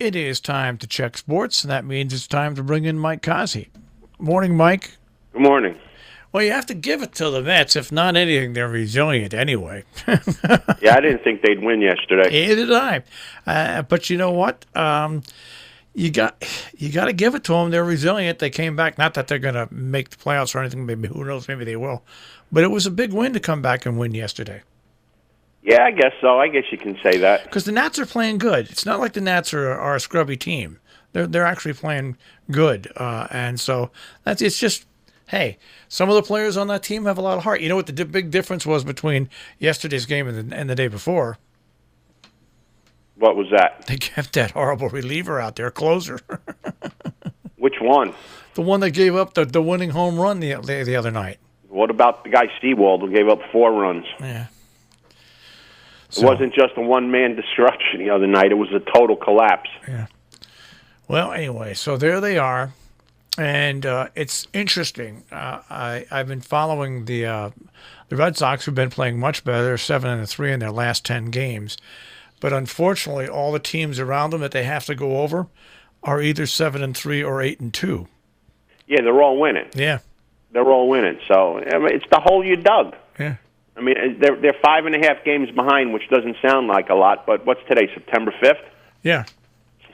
It is time to check sports, and that means it's time to bring in Mike Cozzi. Morning, Mike. Good morning. Well, you have to give it to the Mets. If not anything, they're resilient anyway. Yeah, I didn't think they'd win yesterday. Neither did I. But you know what? You got to give it to them. They're resilient. They came back. Not that they're going to make the playoffs or anything. Maybe who knows? Maybe they will. But it was a big win to come back and win yesterday. Yeah, I guess so. I guess you can say that. Because the Nats are playing good. It's not like the Nats are a scrubby team. They're actually playing good. And so it's just, hey, some of the players on that team have a lot of heart. You know what the big difference was between yesterday's game and the day before? What was that? They kept that horrible reliever out there, closer. Which one? The one that gave up the winning home run the other night. What about the guy Seawald who gave up 4 runs? Yeah. It wasn't just a one-man destruction the other night. It was a total collapse. Yeah. Well, anyway, so there they are, and it's interesting. I've been following the Red Sox, who've been playing much better. They're 7-3 in their last 10 games, but unfortunately, all the teams around them that they have to go over are either 7-3 or 8-2. Yeah, they're all winning. Yeah, they're all winning. So I mean, it's the hole you dug. Yeah. I mean, they're 5.5 games behind, which doesn't sound like a lot, but what's today, September 5th? Yeah.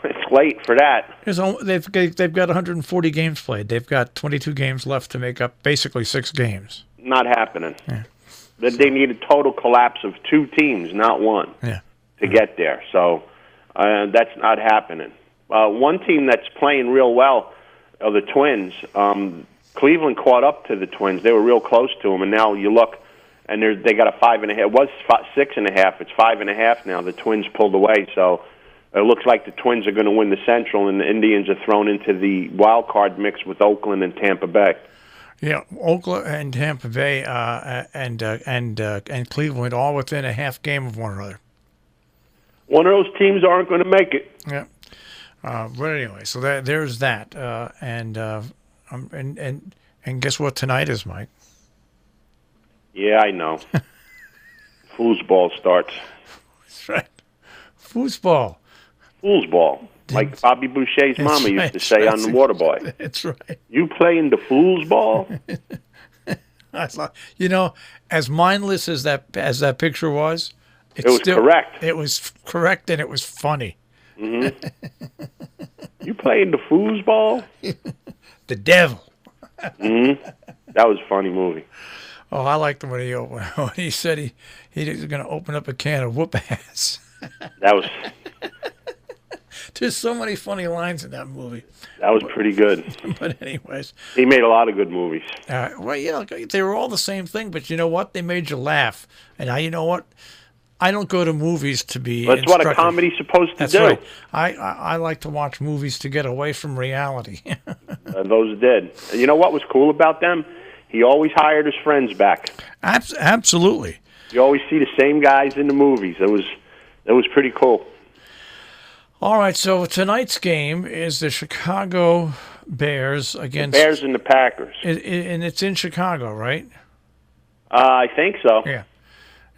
It's late for that. They've got 140 games played. They've got 22 games left to make up basically 6 games. Not happening. Yeah. They need a total collapse of 2 teams, not one, to get there. So that's not happening. One team that's playing real well are the Twins. Cleveland caught up to the Twins. They were real close to them, and now you look, and they got a 5.5. It was 6.5. It's 5.5 now. The Twins pulled away, so it looks like the Twins are going to win the Central, and the Indians are thrown into the wild card mix with Oakland and Tampa Bay. Yeah, Oakland and Tampa Bay and Cleveland all within a half game of one another. One of those teams aren't going to make it. Yeah. But anyway, so there's that, and guess what tonight is, Mike? Yeah, I know. Foosball starts. That's right. Foosball. Foosball. Like Bobby Boucher's mama used to say on The Waterboy. That's right. You playing the foosball? You know, as mindless as that picture was, it was correct. It was correct, and it was funny. Mm-hmm. You playing the foosball? The devil. Mm-hmm. That was a funny movie. Oh, I liked when he said he was going to open up a can of whoop ass. That was. There's so many funny lines in that movie. That was pretty good. But anyways, he made a lot of good movies. Well, you know, they were all the same thing, but you know what? They made you laugh. And now, you know what? I don't go to movies to be. That's what a comedy's supposed to That's do. Right. I like to watch movies to get away from reality. Those did. You know what was cool about them? He always hired his friends back. Absolutely. You always see the same guys in the movies. It was pretty cool. All right, so tonight's game is the Chicago Bears against... The Bears and the Packers. And it's in Chicago, right? I think so. Yeah.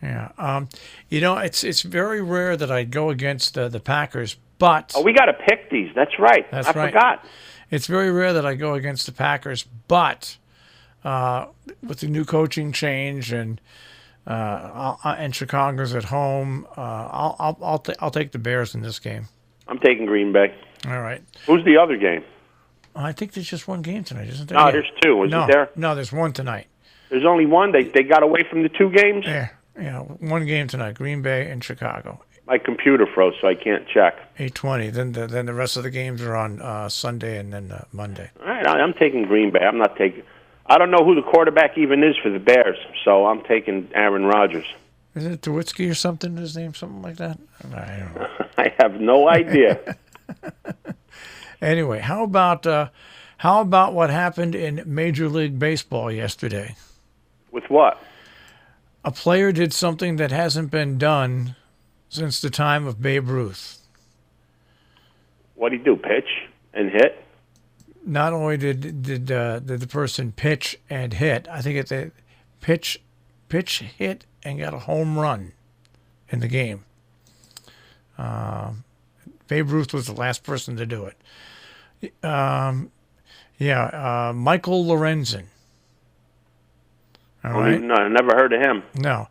Yeah. You know, it's very rare that I go against the Packers, but... Oh, we got to pick these. That's right. I forgot. It's very rare that I go against the Packers, but with the new coaching change and Chicago's at home, I'll take the Bears in this game. I'm taking Green Bay. All right. Who's the other game? I think there's just one game tonight, isn't there? No, there's 2. Isn't there? No, there's one tonight. There's only one? They got away from the 2 games? Yeah, one game tonight, Green Bay and Chicago. My computer froze, so I can't check. 8:20. Then the rest of the games are on Sunday and then Monday. All right, I'm taking Green Bay. I'm not taking... I don't know who the quarterback even is for the Bears, so I'm taking Aaron Rodgers. Isn't it Tuwitsky or something, his name? Something like that? I don't know. I have no idea. Anyway, how about what happened in Major League Baseball yesterday? With what? A player did something that hasn't been done since the time of Babe Ruth. What'd he do, pitch and hit? Not only did the person pitch and hit, I think it's a pitch, hit, and got a home run in the game. Babe Ruth was the last person to do it. Michael Lorenzen. All right. No, I never heard of him. No.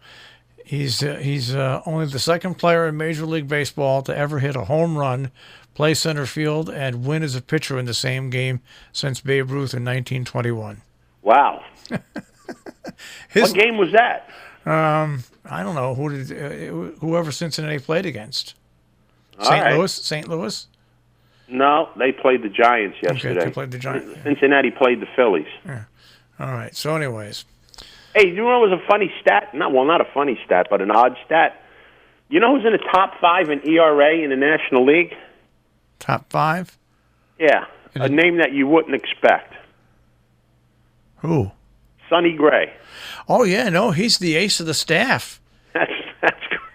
He's only the second player in Major League Baseball to ever hit a home run, play center field, and win as a pitcher in the same game since Babe Ruth in 1921. Wow. What game was that? I don't know whoever Cincinnati played against. St. Louis. No, they played the Giants yesterday. Okay, they played the Giants. Cincinnati played the Phillies. Yeah. All right. So, anyways. Hey, you know what was a funny stat? Not a funny stat, but an odd stat. You know who's in the top 5 in ERA in the National League? Top 5? Yeah, a name that you wouldn't expect. Who? Sonny Gray. Oh yeah, no, he's the ace of the staff.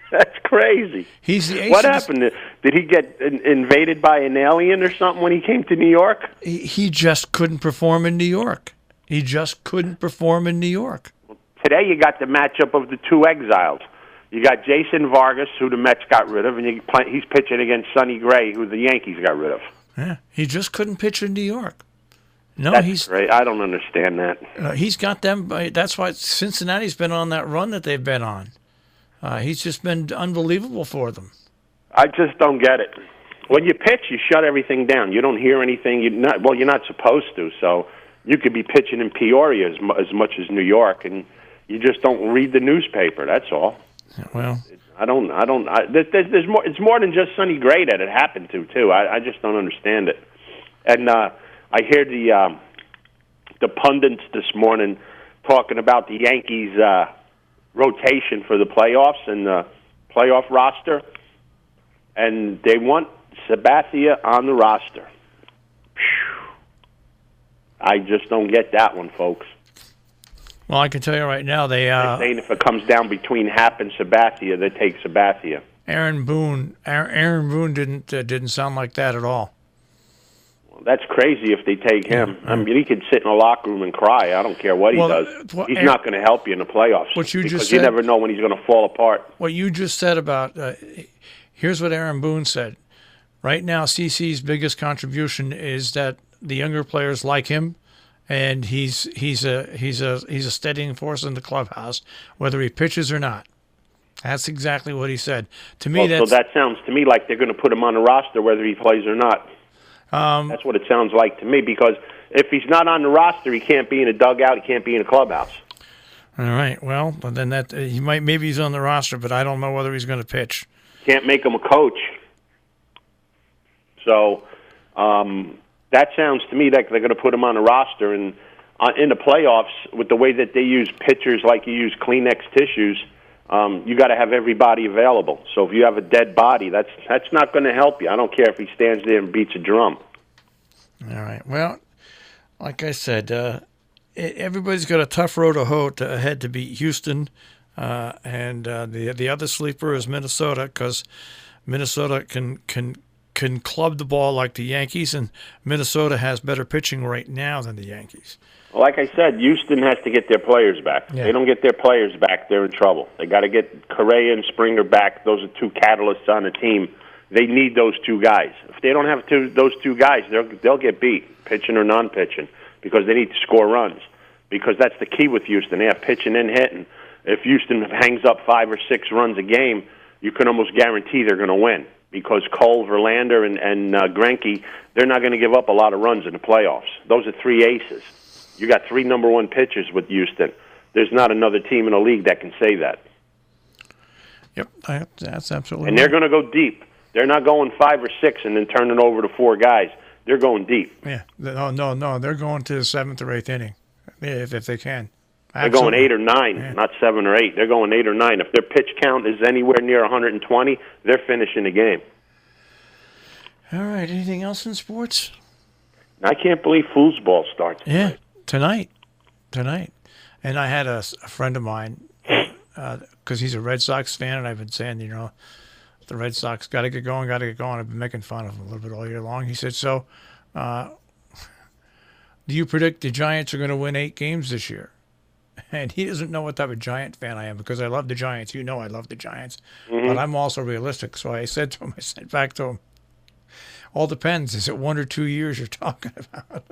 That's crazy. He's the ace. What happened? Did he get invaded by an alien or something when he came to New York? He just couldn't perform in New York. Today you got the matchup of the two exiles. You got Jason Vargas, who the Mets got rid of, and he's pitching against Sonny Gray, who the Yankees got rid of. Yeah, he just couldn't pitch in New York. No, That's great. I don't understand that. He's got them. That's why Cincinnati's been on that run that they've been on. He's just been unbelievable for them. I just don't get it. When you pitch, you shut everything down. You don't hear anything. You're not supposed to. So you could be pitching in Peoria as much as New York, and you just don't read the newspaper. That's all. Well, there's more. It's more than just Sonny Gray that it happened to too. I just don't understand it. And I hear the pundits this morning talking about the Yankees' rotation for the playoffs and the playoff roster, and they want Sabathia on the roster. Whew. I just don't get that one, folks. Well, I can tell you right now, they're saying if it comes down between Happ and Sabathia, they take Sabathia. Aaron Boone didn't sound like that at all. Well, that's crazy if they take him. I mean, he could sit in a locker room and cry. I don't care what he does. He's not going to help you in the playoffs. Because you never know when he's going to fall apart. What you just said about here's what Aaron Boone said. Right now, CC's biggest contribution is that the younger players like him. And he's a steadying force in the clubhouse, whether he pitches or not. That's exactly what he said. To me, so that sounds to me like they're going to put him on the roster whether he plays or not. That's what it sounds like to me, because if he's not on the roster, he can't be in a dugout, he can't be in a clubhouse. All right. Well, but then maybe he's on the roster, but I don't know whether he's going to pitch. Can't make him a coach. So. That sounds to me like they're going to put him on a roster, and in the playoffs, with the way that they use pitchers like you use Kleenex tissues, you got to have everybody available. So if you have a dead body, that's not going to help you. I don't care if he stands there and beats a drum. All right. Well, like I said, everybody's got a tough road ahead to beat Houston, and the other sleeper is Minnesota, because Minnesota can club the ball like the Yankees, and Minnesota has better pitching right now than the Yankees. Well, like I said, Houston has to get their players back. Yeah. If they don't get their players back, they're in trouble. They got to get Correa and Springer back. Those are two catalysts on the team. They need those two guys. If they don't have those two guys, they'll get beat, pitching or non-pitching, because they need to score runs. Because that's the key with Houston. They have pitching and hitting. If Houston hangs up 5 or 6 runs a game, you can almost guarantee they're going to win. Because Cole, Verlander, and Greinke, they're not going to give up a lot of runs in the playoffs. Those are 3 aces. You got 3 number 1 pitchers with Houston. There's not another team in the league that can say that. Yep, that's absolutely. And they're going to go deep. They're not going 5 or 6 and then turning over to 4 guys. They're going deep. Yeah, no. They're going to the 7th or 8th inning, if they can. They're going 8 or 9, not 7 or 8. They're going 8 or 9. If their pitch count is anywhere near 120, they're finishing the game. All right. Anything else in sports? I can't believe foosball starts tonight. And I had a friend of mine, because he's a Red Sox fan, and I've been saying, the Red Sox got to get going. I've been making fun of him a little bit all year long. He said, so do you predict the Giants are going to win 8 games this year? And he doesn't know what type of Giant fan I am, because I love the Giants. I love the Giants. Mm-hmm. But I'm also realistic. So I said back to him, All depends. Is it 1 or 2 years you're talking about?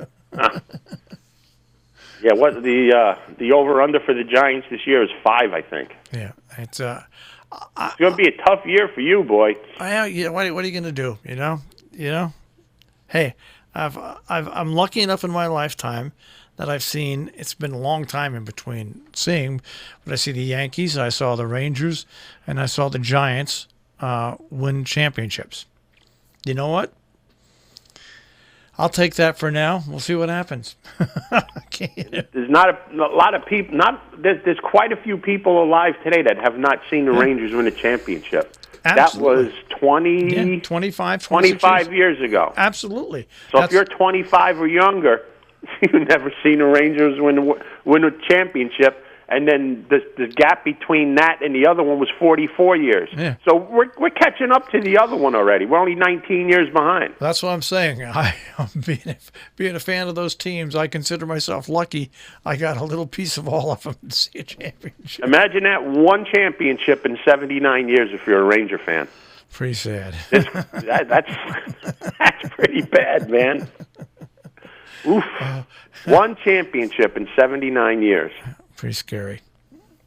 Yeah, what the over/under for the Giants this year is 5, I think. Yeah, it's going to be a tough year for you, boy. What are you going to do? Hey, I'm lucky enough in my lifetime that I've seen. It's been a long time in between seeing, but I see the Yankees, I saw the Rangers, and I saw the Giants win championships. You know what? I'll take that for now. We'll see what happens. There's not a lot of people. There's quite a few people alive today that have not seen the Rangers win a championship. Absolutely. That was 25 years ago. Absolutely. So if you're 25 or younger, you've never seen the Rangers win a championship. And then the gap between that and the other one was 44 years. Yeah. So we're catching up to the other one already. We're only 19 years behind. That's what I'm saying. Being a fan of those teams, I consider myself lucky. I got a little piece of all of them to see a championship. Imagine that, one championship in 79 years if you're a Ranger fan. Pretty sad. That's pretty bad, man. Oof. One championship in 79 years. Pretty scary.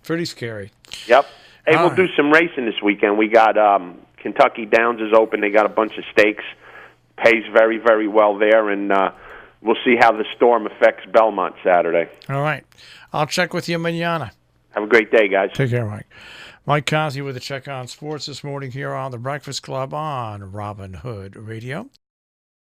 Pretty scary. Yep. Hey, we'll do some racing this weekend. We got Kentucky Downs is open. They got a bunch of stakes. Pays very, very well there, and we'll see how the storm affects Belmont Saturday. All right. I'll check with you mañana. Have a great day, guys. Take care, Mike. Mike Cozzi with a check on sports this morning here on The Breakfast Club on Robin Hood Radio.